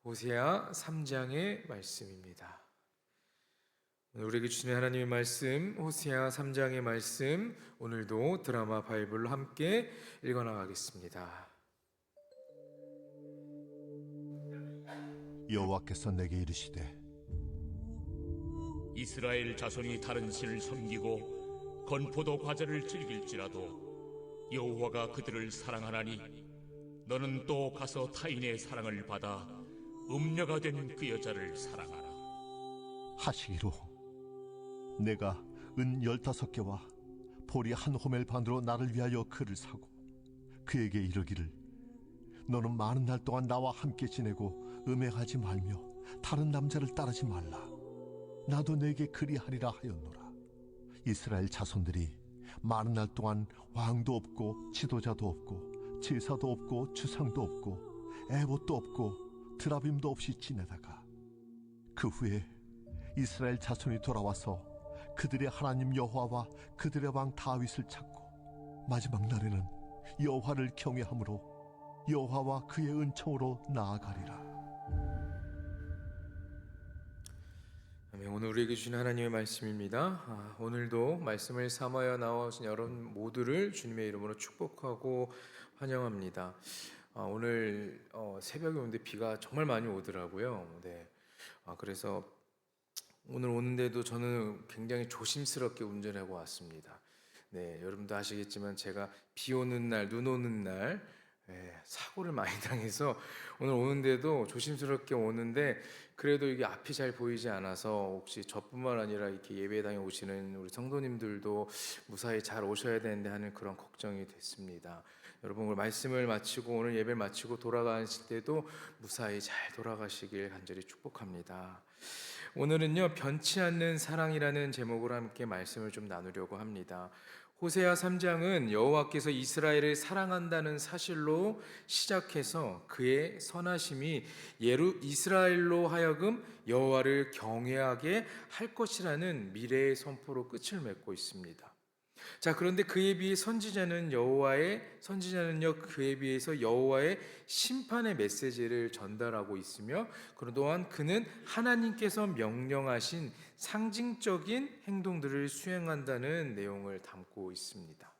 호세아 3장의 말씀입니다. 오늘 우리에게 주시는 하나님의 말씀, 호세아 3장의 말씀, 오늘도 드라마 바이블로 함께 읽어나가겠습니다. 여호와께서 내게 이르시되 이스라엘 자손이 다른 신을 섬기고 건포도 과자를 즐길지라도 여호와가 그들을 사랑하나니 너는 또 가서 타인의 사랑을 받아 음녀가 된 그 여자를 사랑하라. 하시기로 내가 은 15개와 보리 한 호멜 반으로 나를 위하여 그를 사고 그에게 이르기를 너는 많은 날 동안 나와 함께 지내고 음행하지 말며 다른 남자를 따르지 말라. 나도 내게 그리하리라 하였노라. 이스라엘 자손들이 많은 날 동안 왕도 없고 지도자도 없고 제사도 없고 주상도 없고 에봇도 없고 드라빔도 없이 지내다가 그 후에 이스라엘 자손이 돌아와서 그들의 하나님 여호와와 그들의 왕 다윗을 찾고 마지막 날에는 여호와를 경외함으로 여호와와 그의 은총으로 나아가리라. 오늘 우리에게 주신 하나님의 말씀입니다. 오늘도 말씀을 삼하여 나오신 여러분 모두를 주님의 이름으로 축복하고 환영합니다. 오늘 새벽에 오는데 비가 정말 많이 오더라고요. 네. 그래서 오늘 오는데도 저는 굉장히 조심스럽게 운전하고 왔습니다. 네, 여러분도 아시겠지만 제가 비 오는 날, 눈 오는 날 사고를 많이 당해서 오늘 오는데도 조심스럽게 오는데 그래도 이게 앞이 잘 보이지 않아서 혹시 저뿐만 아니라 이렇게 예배당에 오시는 우리 성도님들도 무사히 잘 오셔야 되는데 하는 그런 걱정이 됐습니다. 여러분 오늘 말씀을 마치고 오늘 예배를 마치고 돌아가실 때도 무사히 잘 돌아가시길 간절히 축복합니다. 오늘은요 변치 않는 사랑이라는 제목으로 함께 말씀을 좀 나누려고 합니다. 호세아 3장은 여호와께서 이스라엘을 사랑한다는 사실로 시작해서 그의 선하심이 이스라엘로 하여금 여호와를 경외하게 할 것이라는 미래의 선포로 끝을 맺고 있습니다. 자, 그런데 그에 비해 선지자는요 그에 비해서 여호와의 심판의 메시지를 전달하고 있으며 그동안 그는 하나님께서 명령하신 상징적인 행동들을 수행한다는 내용을 담고 있습니다.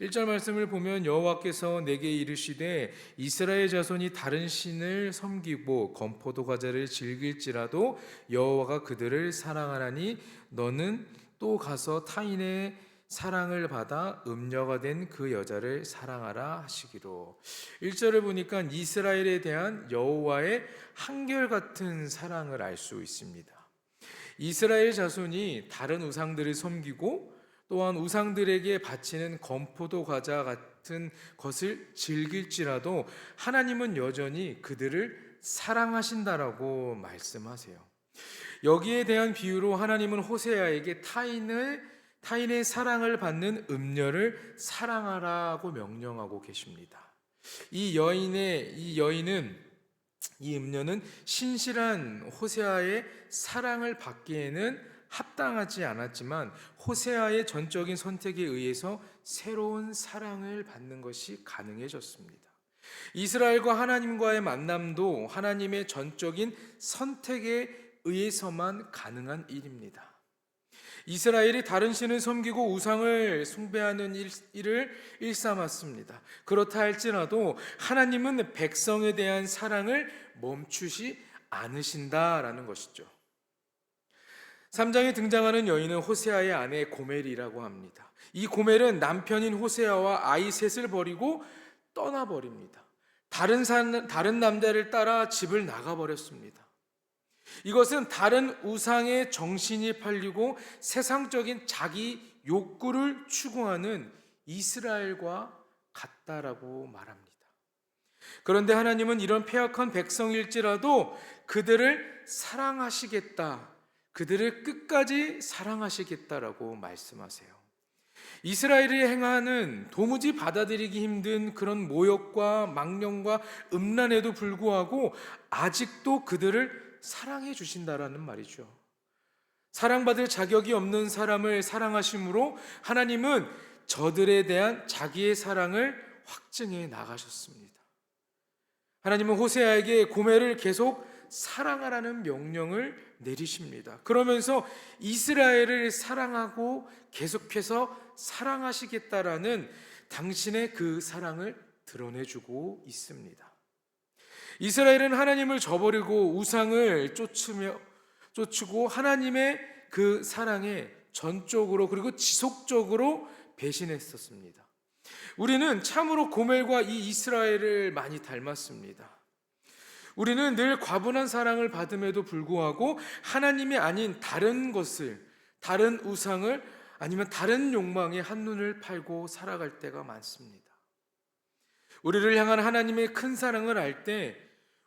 1절 말씀을 보면 여호와께서 내게 이르시되 이스라엘 자손이 다른 신을 섬기고 건포도 과자를 즐길지라도 여호와가 그들을 사랑하나니 너는 또 가서 타인의 사랑을 받아 음녀가 된 그 여자를 사랑하라 하시기로. 1절을 보니까 이스라엘에 대한 여호와의 한결같은 사랑을 알 수 있습니다. 이스라엘 자손이 다른 우상들을 섬기고 또한 우상들에게 바치는 건포도 과자 같은 것을 즐길지라도 하나님은 여전히 그들을 사랑하신다라고 말씀하세요. 여기에 대한 비유로 하나님은 호세아에게 타인의 사랑을 받는 음녀를 사랑하라고 명령하고 계십니다. 이 음녀는 신실한 호세아의 사랑을 받기에는 합당하지 않았지만 호세아의 전적인 선택에 의해서 새로운 사랑을 받는 것이 가능해졌습니다. 이스라엘과 하나님과의 만남도 하나님의 전적인 선택에 의해서만 가능한 일입니다. 이스라엘이 다른 신을 섬기고 우상을 숭배하는 일을 일삼았습니다. 그렇다 할지라도 하나님은 백성에 대한 사랑을 멈추지 않으신다라는 것이죠. 3장에 등장하는 여인은 호세아의 아내 고멜이라고 합니다. 이 고멜은 남편인 호세아와 아이 셋을 버리고 떠나버립니다. 다른 남자를 따라 집을 나가버렸습니다. 이것은 다른 우상의 정신이 팔리고 세상적인 자기 욕구를 추구하는 이스라엘과 같다라고 말합니다. 그런데 하나님은 이런 패역한 백성일지라도 그들을 사랑하시겠다, 그들을 끝까지 사랑하시겠다라고 말씀하세요. 이스라엘이 행하는 도무지 받아들이기 힘든 그런 모욕과 망령과 음란에도 불구하고 아직도 그들을 사랑해 주신다라는 말이죠. 사랑받을 자격이 없는 사람을 사랑하심으로 하나님은 저들에 대한 자기의 사랑을 확증해 나가셨습니다. 하나님은 호세아에게 고멜을 계속 사랑하라는 명령을 내리십니다. 그러면서 이스라엘을 사랑하고 계속해서 사랑하시겠다라는 당신의 그 사랑을 드러내주고 있습니다. 이스라엘은 하나님을 저버리고 우상을 쫓고 하나님의 그 사랑에 전적으로 그리고 지속적으로 배신했었습니다. 우리는 참으로 고멜과 이 이스라엘을 많이 닮았습니다. 우리는 늘 과분한 사랑을 받음에도 불구하고 하나님이 아닌 다른 것을, 다른 우상을 아니면 다른 욕망에 한눈을 팔고 살아갈 때가 많습니다. 우리를 향한 하나님의 큰 사랑을 알 때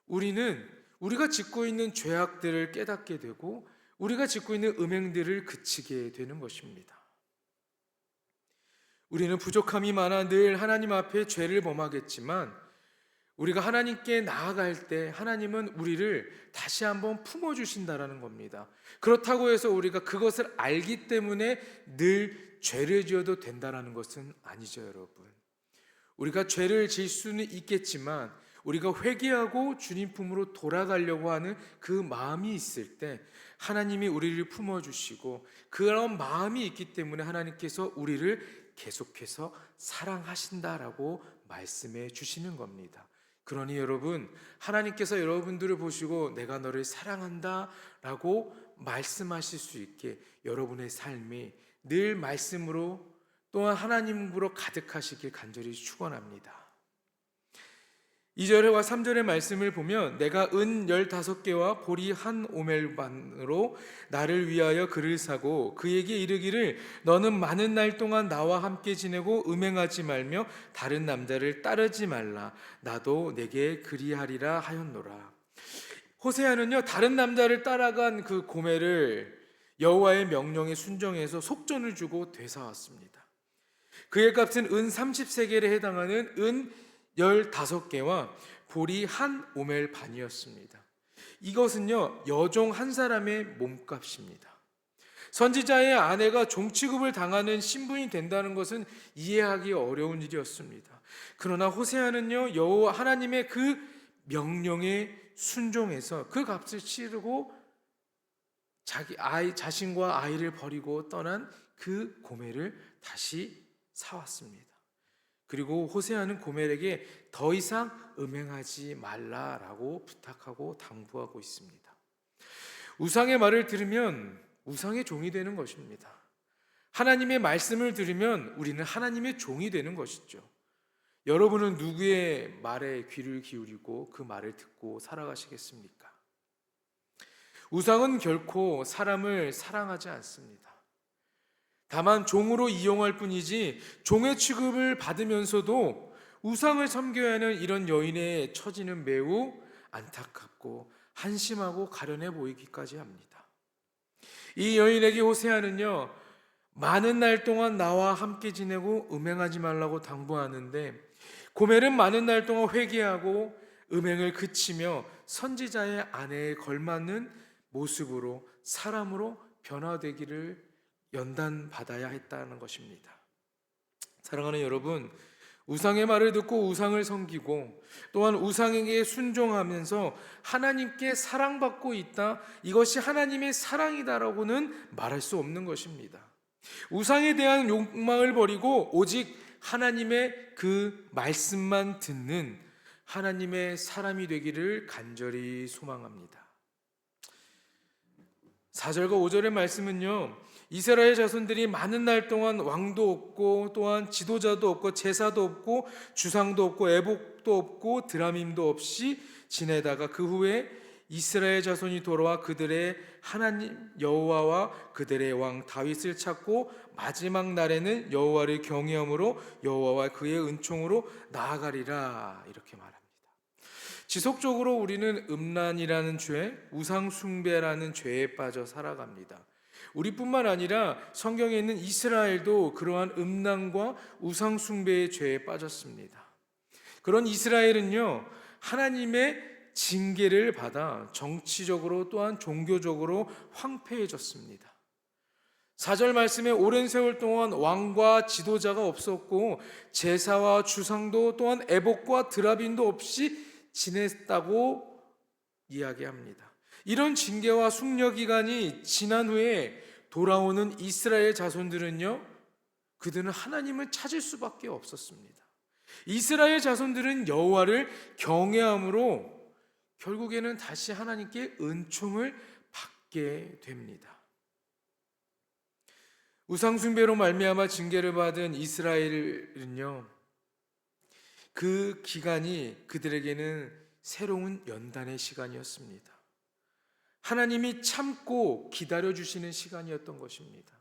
우리는 우리가 짓고 있는 죄악들을 깨닫게 되고 우리가 짓고 있는 음행들을 그치게 되는 것입니다. 우리는 부족함이 많아 늘 하나님 앞에 죄를 범하겠지만 우리가 하나님께 나아갈 때 하나님은 우리를 다시 한번 품어주신다라는 겁니다. 그렇다고 해서 우리가 그것을 알기 때문에 늘 죄를 지어도 된다라는 것은 아니죠, 여러분. 우리가 죄를 지을 수는 있겠지만 우리가 회개하고 주님 품으로 돌아가려고 하는 그 마음이 있을 때 하나님이 우리를 품어주시고 그런 마음이 있기 때문에 하나님께서 우리를 계속해서 사랑하신다라고 말씀해 주시는 겁니다. 그러니 여러분, 하나님께서 여러분들을 보시고 내가 너를 사랑한다 라고 말씀하실 수 있게 여러분의 삶이 늘 말씀으로 또한 하나님으로 가득하시길 간절히 축원합니다. 2절과 3절의 말씀을 보면 내가 은 15개와 보리 한 오멜반으로 나를 위하여 그를 사고 그에게 이르기를 너는 많은 날 동안 나와 함께 지내고 음행하지 말며 다른 남자를 따르지 말라 나도 내게 그리하리라 하였노라. 호세아는요 다른 남자를 따라간 그 고멜을 여호와의 명령에 순종해서 속전을 주고 되사왔습니다. 그의 값은 은 30세겔에 해당하는 은 15개와 보리 한 오멜 반이었습니다. 이것은요 여종 한 사람의 몸값입니다. 선지자의 아내가 종취급을 당하는 신분이 된다는 것은 이해하기 어려운 일이었습니다. 그러나 호세아는요 여호와 하나님의 그 명령에 순종해서 그 값을 치르고 자신과 아이를 버리고 떠난 그 고멜을 다시 사왔습니다. 그리고 호세아는 고멜에게 더 이상 음행하지 말라라고 부탁하고 당부하고 있습니다. 우상의 말을 들으면 우상의 종이 되는 것입니다. 하나님의 말씀을 들으면 우리는 하나님의 종이 되는 것이죠. 여러분은 누구의 말에 귀를 기울이고 그 말을 듣고 살아가시겠습니까? 우상은 결코 사람을 사랑하지 않습니다. 다만 종으로 이용할 뿐이지 종의 취급을 받으면서도 우상을 섬겨야 하는 이런 여인의 처지는 매우 안타깝고 한심하고 가련해 보이기까지 합니다. 이 여인에게 호세아는요 많은 날 동안 나와 함께 지내고 음행하지 말라고 당부하는데 고멜은 많은 날 동안 회개하고 음행을 그치며 선지자의 아내에 걸맞는 모습으로 사람으로 변화되기를 연단받아야 했다는 것입니다. 사랑하는 여러분, 우상의 말을 듣고 우상을 섬기고 또한 우상에게 순종하면서 하나님께 사랑받고 있다, 이것이 하나님의 사랑이다라고는 말할 수 없는 것입니다. 우상에 대한 욕망을 버리고 오직 하나님의 그 말씀만 듣는 하나님의 사람이 되기를 간절히 소망합니다. 4절과 5절의 말씀은요 이스라엘 자손들이 많은 날 동안 왕도 없고 또한 지도자도 없고 제사도 없고 주상도 없고 애복도 없고 드라밈도 없이 지내다가 그 후에 이스라엘 자손이 돌아와 그들의 하나님 여호와와 그들의 왕 다윗을 찾고 마지막 날에는 여호와를 경외함으로 여호와와 그의 은총으로 나아가리라 이렇게 말합니다. 지속적으로 우리는 음란이라는 죄, 우상 숭배라는 죄에 빠져 살아갑니다. 우리뿐만 아니라 성경에 있는 이스라엘도 그러한 음란과 우상 숭배의 죄에 빠졌습니다. 그런 이스라엘은요 하나님의 징계를 받아 정치적으로 또한 종교적으로 황폐해졌습니다. 4절 말씀에 오랜 세월 동안 왕과 지도자가 없었고 제사와 주상도 또한 애복과 드라빔도 없이 지냈다고 이야기합니다. 이런 징계와 숙려 기간이 지난 후에 돌아오는 이스라엘 자손들은요, 그들은 하나님을 찾을 수밖에 없었습니다. 이스라엘 자손들은 여호와를 경외함으로 결국에는 다시 하나님께 은총을 받게 됩니다. 우상숭배로 말미암아 징계를 받은 이스라엘은요, 그 기간이 그들에게는 새로운 연단의 시간이었습니다. 하나님이 참고 기다려주시는 시간이었던 것입니다.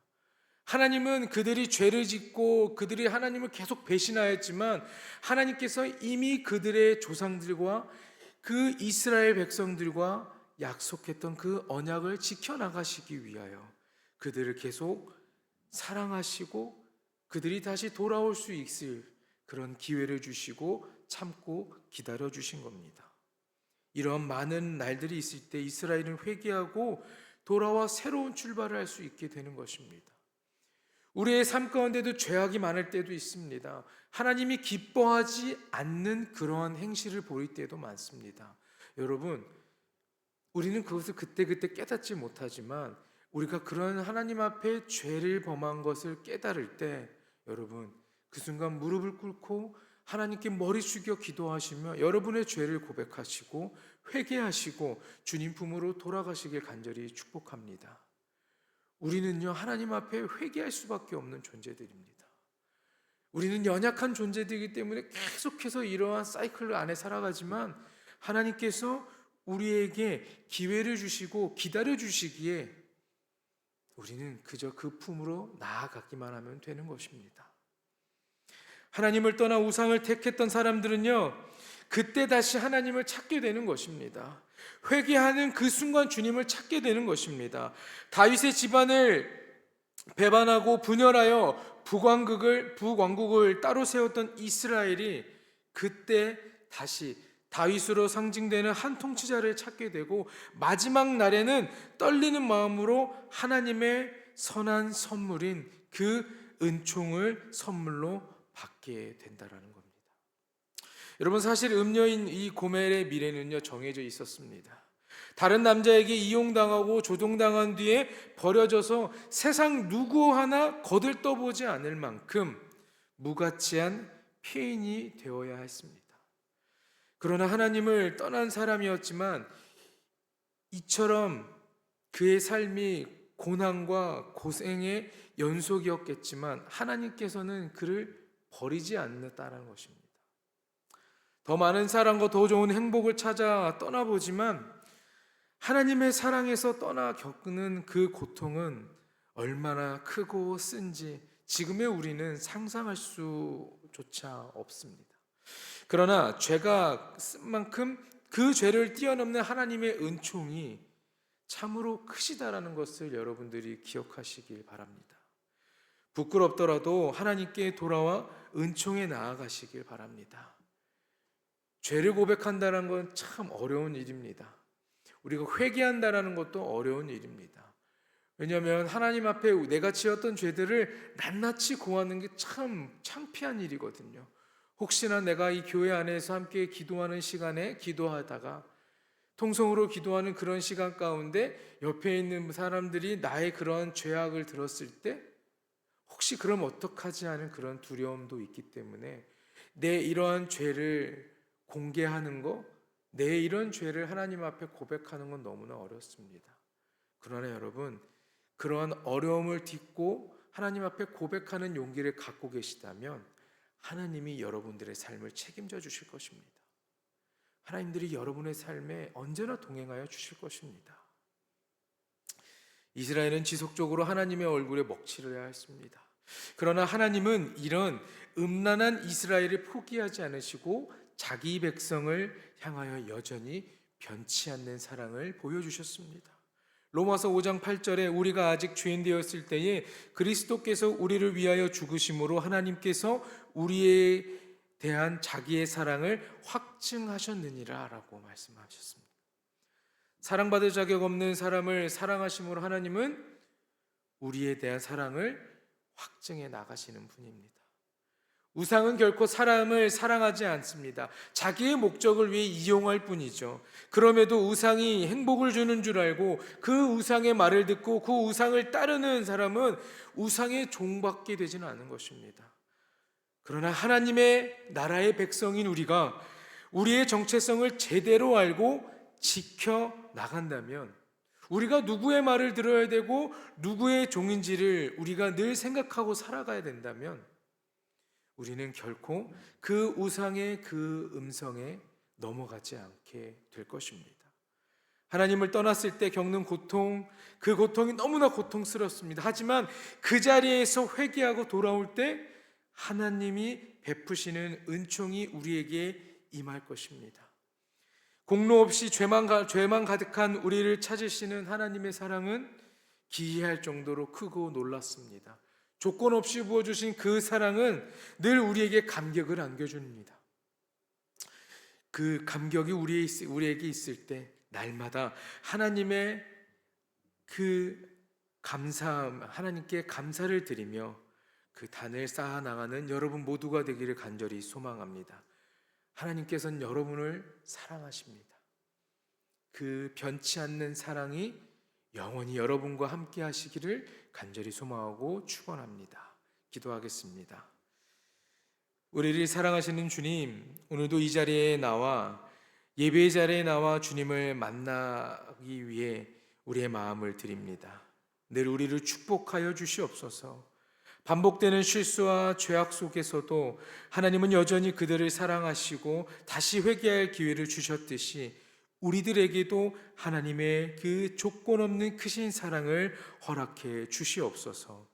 하나님은 그들이 죄를 짓고 그들이 하나님을 계속 배신하였지만 하나님께서 이미 그들의 조상들과 그 이스라엘 백성들과 약속했던 그 언약을 지켜나가시기 위하여 그들을 계속 사랑하시고 그들이 다시 돌아올 수 있을 그런 기회를 주시고 참고 기다려 주신 겁니다. 이러한 많은 날들이 있을 때 이스라엘은 회개하고 돌아와 새로운 출발을 할 수 있게 되는 것입니다. 우리의 삶 가운데도 죄악이 많을 때도 있습니다. 하나님이 기뻐하지 않는 그러한 행실을 보일 때도 많습니다. 여러분, 우리는 그것을 그때그때 깨닫지 못하지만 우리가 그런 하나님 앞에 죄를 범한 것을 깨달을 때 여러분, 그 순간 무릎을 꿇고 하나님께 머리 숙여 기도하시며 여러분의 죄를 고백하시고 회개하시고 주님 품으로 돌아가시길 간절히 축복합니다. 우리는요, 하나님 앞에 회개할 수밖에 없는 존재들입니다. 우리는 연약한 존재들이기 때문에 계속해서 이러한 사이클 안에 살아가지만 하나님께서 우리에게 기회를 주시고 기다려 주시기에 우리는 그저 그 품으로 나아가기만 하면 되는 것입니다. 하나님을 떠나 우상을 택했던 사람들은요, 그때 다시 하나님을 찾게 되는 것입니다. 회개하는 그 순간 주님을 찾게 되는 것입니다. 다윗의 집안을 배반하고 분열하여 부왕국을 따로 세웠던 이스라엘이 그때 다시 다윗으로 상징되는 한 통치자를 찾게 되고 마지막 날에는 떨리는 마음으로 하나님의 선한 선물인 그 은총을 선물로 받게 된다라는 겁니다. 여러분, 사실 음녀인 이 고멜의 미래는요, 정해져 있었습니다. 다른 남자에게 이용당하고 조종당한 뒤에 버려져서 세상 누구 하나 거들떠보지 않을 만큼 무가치한 폐인이 되어야 했습니다. 그러나 하나님을 떠난 사람이었지만 이처럼 그의 삶이 고난과 고생의 연속이었겠지만 하나님께서는 그를 버리지 않는다는 것입니다. 더 많은 사랑과 더 좋은 행복을 찾아 떠나보지만 하나님의 사랑에서 떠나 겪는 그 고통은 얼마나 크고 쓴지 지금의 우리는 상상할 수조차 없습니다. 그러나 죄가 쓴 만큼 그 죄를 뛰어넘는 하나님의 은총이 참으로 크시다라는 것을 여러분들이 기억하시길 바랍니다. 부끄럽더라도 하나님께 돌아와 은총에 나아가시길 바랍니다. 죄를 고백한다는 건 참 어려운 일입니다. 우리가 회개한다는 것도 어려운 일입니다. 왜냐하면 하나님 앞에 내가 지었던 죄들을 낱낱이 고하는 게 참 창피한 일이거든요. 혹시나 내가 이 교회 안에서 함께 기도하는 시간에 기도하다가 통성으로 기도하는 그런 시간 가운데 옆에 있는 사람들이 나의 그런 죄악을 들었을 때 혹시 그럼 어떡하지 하는 그런 두려움도 있기 때문에 내 이러한 죄를 공개하는 거, 내 이런 죄를 하나님 앞에 고백하는 건 너무나 어렵습니다. 그러나 여러분, 그러한 어려움을 딛고 하나님 앞에 고백하는 용기를 갖고 계시다면 하나님이 여러분들의 삶을 책임져 주실 것입니다. 하나님들이 여러분의 삶에 언제나 동행하여 주실 것입니다. 이스라엘은 지속적으로 하나님의 얼굴에 먹칠을 해야 했습니다. 그러나 하나님은 이런 음란한 이스라엘을 포기하지 않으시고 자기 백성을 향하여 여전히 변치 않는 사랑을 보여주셨습니다. 로마서 5장 8절에 우리가 아직 죄인 되었을 때에 그리스도께서 우리를 위하여 죽으심으로 하나님께서 우리에 대한 자기의 사랑을 확증하셨느니라 라고 말씀하셨습니다. 사랑받을 자격 없는 사람을 사랑하심으로 하나님은 우리에 대한 사랑을 확증해 나가시는 분입니다. 우상은 결코 사람을 사랑하지 않습니다. 자기의 목적을 위해 이용할 뿐이죠. 그럼에도 우상이 행복을 주는 줄 알고 그 우상의 말을 듣고 그 우상을 따르는 사람은 우상의 종받게 되지는 않은 것입니다. 그러나 하나님의 나라의 백성인 우리가 우리의 정체성을 제대로 알고 지켜 나간다면, 우리가 누구의 말을 들어야 되고 누구의 종인지를 우리가 늘 생각하고 살아가야 된다면, 우리는 결코 그 우상의 그 음성에 넘어가지 않게 될 것입니다. 하나님을 떠났을 때 겪는 고통, 그 고통이 너무나 고통스럽습니다. 하지만 그 자리에서 회개하고 돌아올 때 하나님이 베푸시는 은총이 우리에게 임할 것입니다. 공로 없이 죄만 가득한 우리를 찾으시는 하나님의 사랑은 기이할 정도로 크고 놀랍습니다. 조건 없이 부어주신 그 사랑은 늘 우리에게 감격을 안겨줍니다. 그 감격이 우리에게 있을 때 날마다 하나님의 그 감사함, 하나님께 감사를 드리며 그 단을 쌓아나가는 여러분 모두가 되기를 간절히 소망합니다. 하나님께서는 여러분을 사랑하십니다. 그 변치 않는 사랑이 영원히 여러분과 함께 하시기를 간절히 소망하고 축원합니다. 기도하겠습니다. 우리를 사랑하시는 주님, 오늘도 이 자리에 나와 예배의 자리에 나와 주님을 만나기 위해 우리의 마음을 드립니다. 늘 우리를 축복하여 주시옵소서. 반복되는 실수와 죄악 속에서도 하나님은 여전히 그들을 사랑하시고 다시 회개할 기회를 주셨듯이 우리들에게도 하나님의 그 조건 없는 크신 사랑을 허락해 주시옵소서.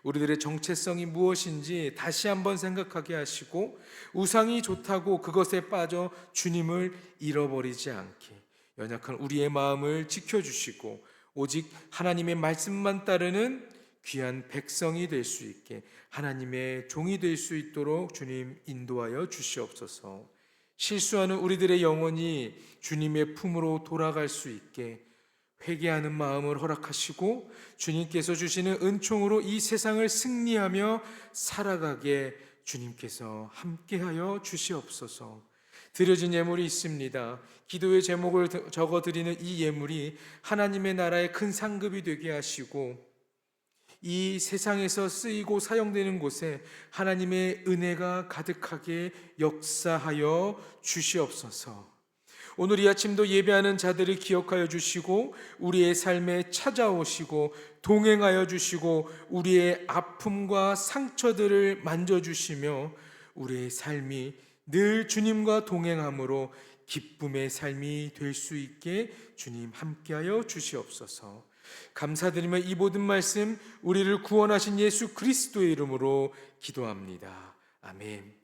우리들의 정체성이 무엇인지 다시 한번 생각하게 하시고 우상이 좋다고 그것에 빠져 주님을 잃어버리지 않게 연약한 우리의 마음을 지켜주시고 오직 하나님의 말씀만 따르는 귀한 백성이 될 수 있게 하나님의 종이 될 수 있도록 주님 인도하여 주시옵소서. 실수하는 우리들의 영혼이 주님의 품으로 돌아갈 수 있게 회개하는 마음을 허락하시고 주님께서 주시는 은총으로 이 세상을 승리하며 살아가게 주님께서 함께하여 주시옵소서. 드려진 예물이 있습니다. 기도의 제목을 적어드리는 이 예물이 하나님의 나라의 큰 상급이 되게 하시고 이 세상에서 쓰이고 사용되는 곳에 하나님의 은혜가 가득하게 역사하여 주시옵소서. 오늘 이 아침도 예배하는 자들을 기억하여 주시고 우리의 삶에 찾아오시고 동행하여 주시고 우리의 아픔과 상처들을 만져주시며 우리의 삶이 늘 주님과 동행함으로 기쁨의 삶이 될 수 있게 주님 함께하여 주시옵소서. 감사드리며 이 모든 말씀 우리를 구원하신 예수 그리스도의 이름으로 기도합니다. 아멘.